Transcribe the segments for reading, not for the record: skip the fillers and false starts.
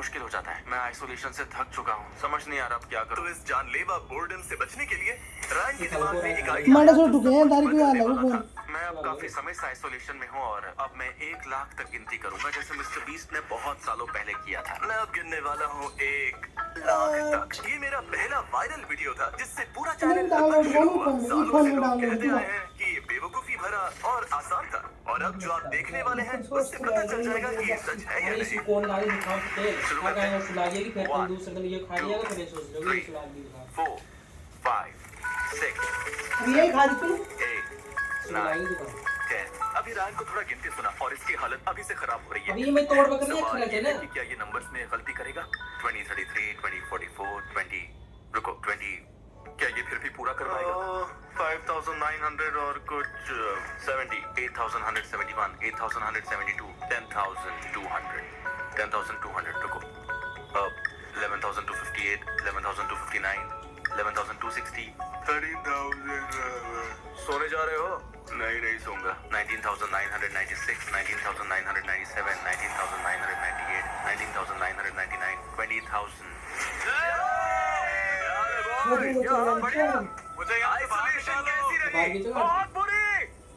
मुश्किल हो जाता है। मैं आइसोलेशन से थक चुका हूँ, समझ नहीं आ रहा अब क्या करूँ। तो इस जानलेवा बोर्डम से बचने के लिए रायन के दिमाग में एक माड़ा सा टुके हैं दारी को आला को मैं अब काफी समय से आइसोलेशन में हूँ और अब मैं 1 लाख तक गिनती करूंगा, जैसे मिस्टर बीस्ट ने बहुत सालों पहले किया था। मैं अब गिनने वाला हूँ 1 लाख तक। ये मेरा पहला वायरल वीडियो था जिससे पूरा चैनल लगभग शुरू हुआ। सालों से लोग कहते आए हैं कि ये बेवकूफी भरा और आसान था, और अब जो आप देखने वाले हैं उससे पता चल जाएगा कि ये सच है या नहीं। कौन लागे दिखाओ तेल क्या कहें वो सुला गया कि फिर तुम दूसरे दिन ये खा लिया तो फिर सोच रहे हो ये सुला दिया 4 5 6 अब यही खा दी तू 8 सुलाई 9 दिखा 10। अभी रायन को थोड़ा गिनती सुना और इसकी हालत अभी से खराब हो रही है। अभी ये मैं तोड़ बकर नहीं सवाल खा ये ना है कि क्या ये नंबर्स में गलती करेगा? 20 33 20 44 20 रुको 20, क्या ये फिर भी पूरा कर पाएगा? 5900 और कुछ 70 8171 8172 10200 10200 रुको 11258 11259 11260 13,000। सोने जा रहे हो? नहीं सोऊंगा। 19,996 19,997 19,998 19,999 20,000। मुझे आइसोलेशन कैसी रही? बहुत बुरी।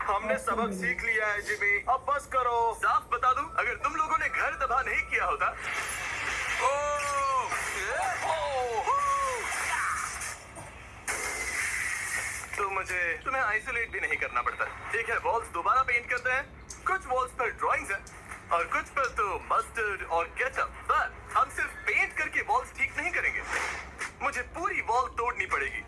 हमने सबक सीख लिया है जिमी, अब बस करो। साफ बता दूं, अगर तुम लोगों ने घर तबाह नहीं किया होता तो मुझे तुम्हें आइसोलेट भी नहीं करना पड़ता। ठीक है, वॉल्स दोबारा पेंट करते हैं। कुछ वॉल्स पर ड्राइंग्स हैं और कुछ पर तो मस्टर्ड और केचप। बस हम सिर्फ पेंट करके वॉल्स ठीक नहीं करेंगे, मुझे पूरी वॉल तोड़नी पड़ेगी।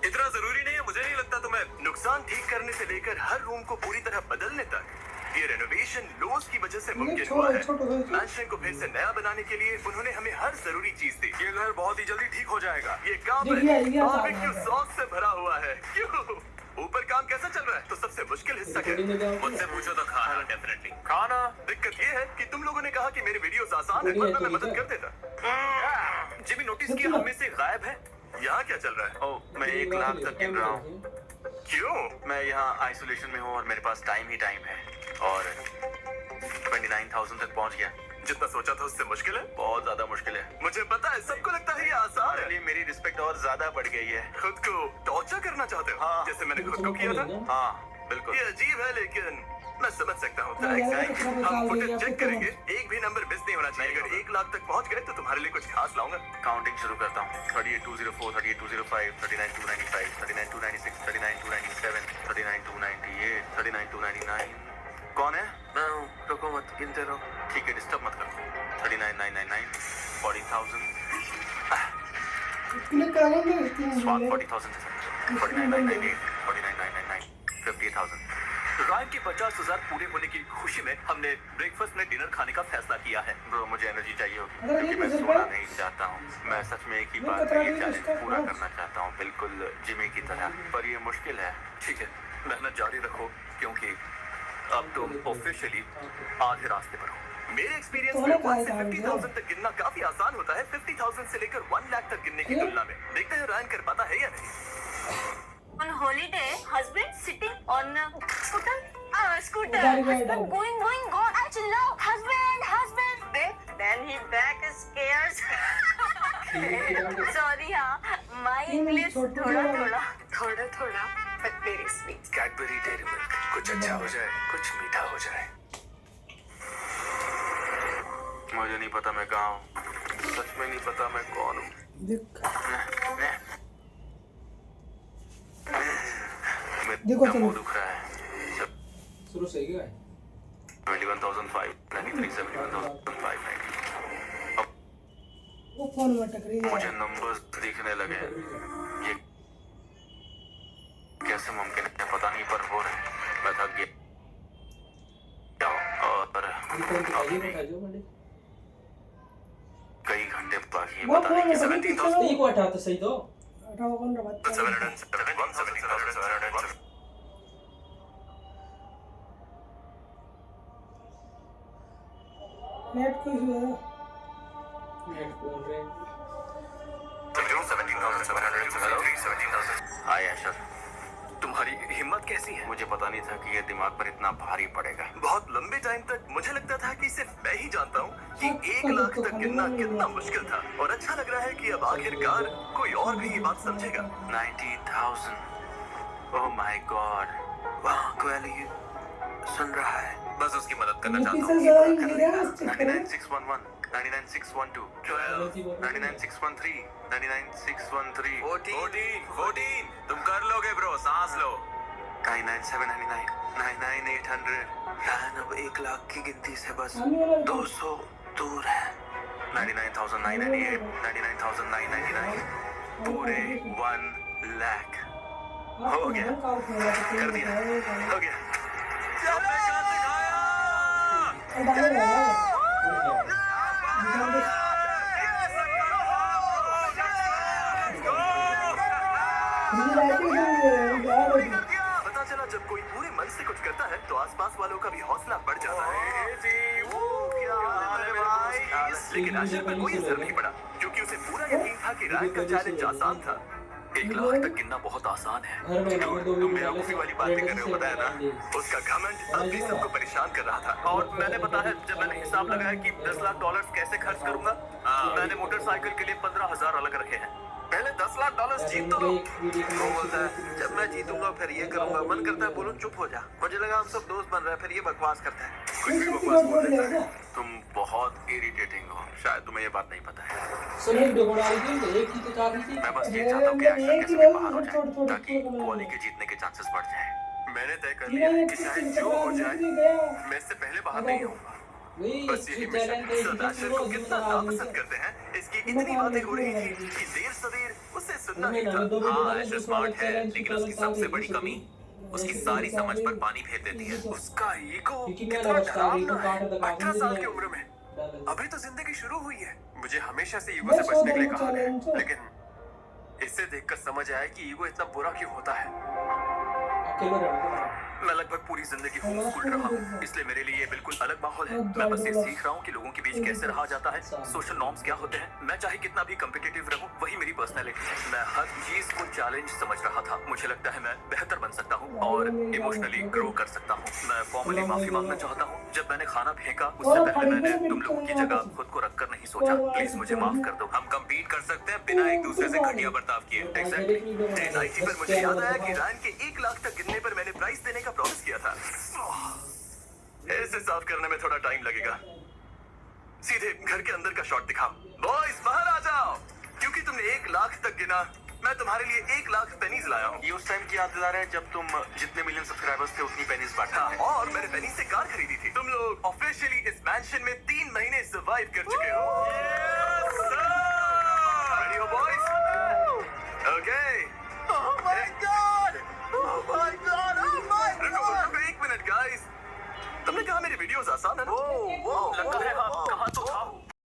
इतना जरूरी नहीं है, मुझे नहीं लगता तुम्हें। नुकसान ठीक करने से लेकर हर रूम को पूरी तरह बदलने तक ये रेनोवेशन लोस की वजह से मुमकिन हुआ है। मैंशन को फिर से नया बनाने के लिए उन्होंने हमें हर जरूरी चीज दी। ये घर बहुत ही जल्दी ठीक हो जाएगा। ये काम बारबेक्यू सॉस से भरा हुआ है। क्यों? ऊपर काम कैसा चल रहा है? तो सबसे मुश्किल हिस्सा क्या है? मुझसे पूछो तो खाना। डेफिनेटली खाना। दिक्कत ये है कि तुम लोगों ने कहा कि मेरे वीडियोस आसान है, वरना मैं मदद कर देता। जिमी नोटिस किया हम में से गायब है। यहाँ क्या चल रहा है? ओह, मैं 1 लाख तक गिन रहा हूँ। क्यों? मैं यहाँ आइसोलेशन में हूँ और मेरे पास टाइम ही टाइम है और 29,000 तक पहुँच गया। जितना सोचा था उससे मुश्किल है? बहुत ज्यादा मुश्किल है। मुझे पता है, सबको लगता है ये आसान है। लिए मेरी रिस्पेक्ट और ज्यादा बढ़ गई है। खुद को टॉर्चर करना चाहते हो? हाँ, जैसे मैंने खुद को किया था। हाँ बिल्कुल। ये अजीब है लेकिन मैं समझ सकता हूँ। हम फुटेज चेक करेंगे, एक भी नंबर मिस नहीं होना चाहिए। अगर 1 लाख तक पहुँच गए तो तुम्हारे लिए कुछ खास लाऊंगा। काउंटिंग शुरू करता हूँ। 38,204 38,205 39,295 39,296 39,297 39,298 39,299। कौन है? मैं हूँ। रुको मत, गिनते रहो। ठीक है, डिस्टर्ब मत करो। 39,999 40,000 क्लिक करा लेंगे 40,000 49,998 49,999 50,000। रायन के 50,000 पूरे होने की खुशी में हमने ब्रेकफास्ट में डिनर खाने का फैसला किया है। ब्रो, मुझे एनर्जी चाहिए होगी क्योंकि मैं सोना नहीं चाहता हूँ। मैं सच में एक ही बार में ये चैलेंज पूरा करना चाहता हूँ, बिल्कुल जिमी की तरह, पर ये मुश्किल है। ठीक है, मेहनत जारी रखो क्योंकि अब तुम ऑफिशियली आधे रास्ते पर हो। मेरे एक्सपीरियंस में 1 से 50,000 तक गिनना काफी आसान होता है, 50,000 से लेकर 1 लाख तक गिनने की तुलना में। देखते हैं रायन कर पाता है या नहीं। On holiday, husband sitting on scooter. Scooter. Very good. Husband going. I chill out. Husband. Then he back scares. Sorry, हाँ. My English थोड़ा, but very sweet. Cadbury dairy milk, कुछ अच्छा हो जाए, कुछ मीठा हो जाए। मुझे नहीं पता मैं कहाँ हूँ, सच में नहीं पता मैं कौन हूँ। देखो चलो। मुंह दुख रहा है। शुरू से ही है 21,500 93 71,590। वो फोन में टकरी है। मुझे नंबर्स दिखने लगे। ये कैसे मुमकिन है पता नहीं, पर हो रहा है। मैं थक गया और कई घंटे बाकी वो पता नहीं फोन कि 17,000 सही को हटा तो सही तो हटाओ कौन रहा बात 170,000 नेट को इशू है। नेट बोल रहे 17,700 हाय ऐशर, तुम तुम्हारी हिम्मत कैसी है? मुझे पता नहीं था कि ये दिमाग पर इतना भारी पड़ेगा। बहुत लंबे टाइम तक मुझे लगता था कि सिर्फ मैं ही जानता हूँ कि 1 लाख तक गिनना कितना मुश्किल था, और अच्छा लग रहा है कि अब आखिरकार कोई और भी ये बात समझेगा। 90,000। ओह माय गॉड, वहाँ कोयली सुन रहा है। बस उसकी मदद करना चाहता हूँ। 99,611, 99,612, 12, 99,613, 99,613, 14, तुम कर लोगे ब्रो, सांस लो। 99,799, 99,800। यार अब 1 लाख की गिनती से बस 200 दूर है। 99,998, 99,999, पूरे 1 लाख। हो गया, कर दिया, हो गया। हमने कर दिखाया। पता चला जब कोई पूरे मन से कुछ करता है तो आसपास वालों का भी हौसला बढ़ जाता है। लेकिन आशा पर कोई असर नहीं पड़ा, क्योंकि उसे पूरा यकीन था कि रायन का चैलेंज आसान था। 1 लाख तक गिनना बहुत आसान है। तुम बेवकूफी वाली बातें कर रहे हो, बताया ना? उसका घमंड अब भी सबको परेशान कर रहा था। और मैंने पता है, जब मैंने हिसाब लगाया कि $10 लाख कैसे खर्च करूंगा, मैंने मोटरसाइकिल के लिए 15,000 अलग रखे हैं। पहले $10 लाख जीत तो लो। वो बोलता है जब मैं जीतूंगा फिर ये करूंगा। मन करता है बोलूं चुप हो जा। मुझे लगा हम सब दोस्त बन रहे हैं, फिर ये बकवास करता है। कुछ भी बकवास बोल देता है। तुम बहुत इरिटेटिंग हो, शायद तुम्हें ये बात नहीं पता है। सुनो वीडियो बना रही थी, एक ही तो चाहती थी। मैं बस ये चाहता हूँ कि एक्शन के समय बाहर हो जाए, ताकि पॉली के जीतने के चांसेस बढ़ जाए। मैंने तय कर लिया है कि चाहे जो हो जाए, मैं इससे पहले बाहर नहीं आऊंगा। बस यही मिशन। सदाशिव को कितना नापसंद करते हैं, इसकी इतनी बातें हो रही थी कि देर सवेर उसे सुनना ही था। हाँ, ऐश स्मार्ट है, लेकिन उसकी सबसे बड़ी कमी उसकी सारी समझ पर पानी फेर देती है। उसका ईगो कितना डरावना है। 18 साल की उम्र में, अभी तो जिंदगी शुरू हुई है। मुझे हमेशा से ईगो से बचने के लिए कहा है, लेकिन इससे देखकर समझ आया कि ईगो इतना बुरा क्यों होता है। मैं लगभग पूरी जिंदगी होम स्कूल रहा हूँ, इसलिए मेरे लिए ये बिल्कुल अलग माहौल है। मैं बस ये सीख रहा हूँ कि लोगों के बीच कैसे रहा जाता है, सोशल नॉर्म्स क्या होते हैं। मैं चाहे कितना भी कम्पिटिटिव रहूँ, वही मेरी पर्सनैलिटी है। मैं हर चीज को चैलेंज समझ रहा था। मुझे लगता है मैं बेहतर बन सकता हूँ और इमोशनली ग्रो कर सकता हूँ। मैं फॉर्मली माफी मांगना चाहता हूँ। जब मैंने खाना फेंका उससे पहले मैंने तुम लोगों की जगह खुद को रखकर नहीं सोचा। प्लीज मुझे माफ कर दो। हम कम्पीट कर सकते हैं बिना एक दूसरे से घटिया बर्ताव किए। एग्जैक्टली। पर मुझे याद आया कि रायन के 1 लाख तक गिनने पर मैंने प्राइज देने का प्रॉमिस किया था। इसे साफ करने में थोड़ा टाइम लगेगा। सीधे घर के अंदर का शॉट दिखाओ। बॉयज बाहर आ जाओ, क्योंकि तुमने 1 लाख तक गिना। मैं तुम्हारे लिए 1 लाख पेनीज लाया हूँ। ये उस टाइम की याद दिला रहा है जब तुम जितने मिलियन सब्सक्राइबर्स थे उतनी पेनीज बांटा है। और मैंने पेनीज से कार खरीदी थी। तुम लोग ऑफिशियली इस मैंशन में 3 महीने सर्वाइव कर चुके हो। रेडी हो boys? Okay. Oh my God! Oh my God! Oh my God! रुको 1 मिनट गाइस। तुमने कहा मेरी वीडियोस आसान है ना? लगता है हाँ।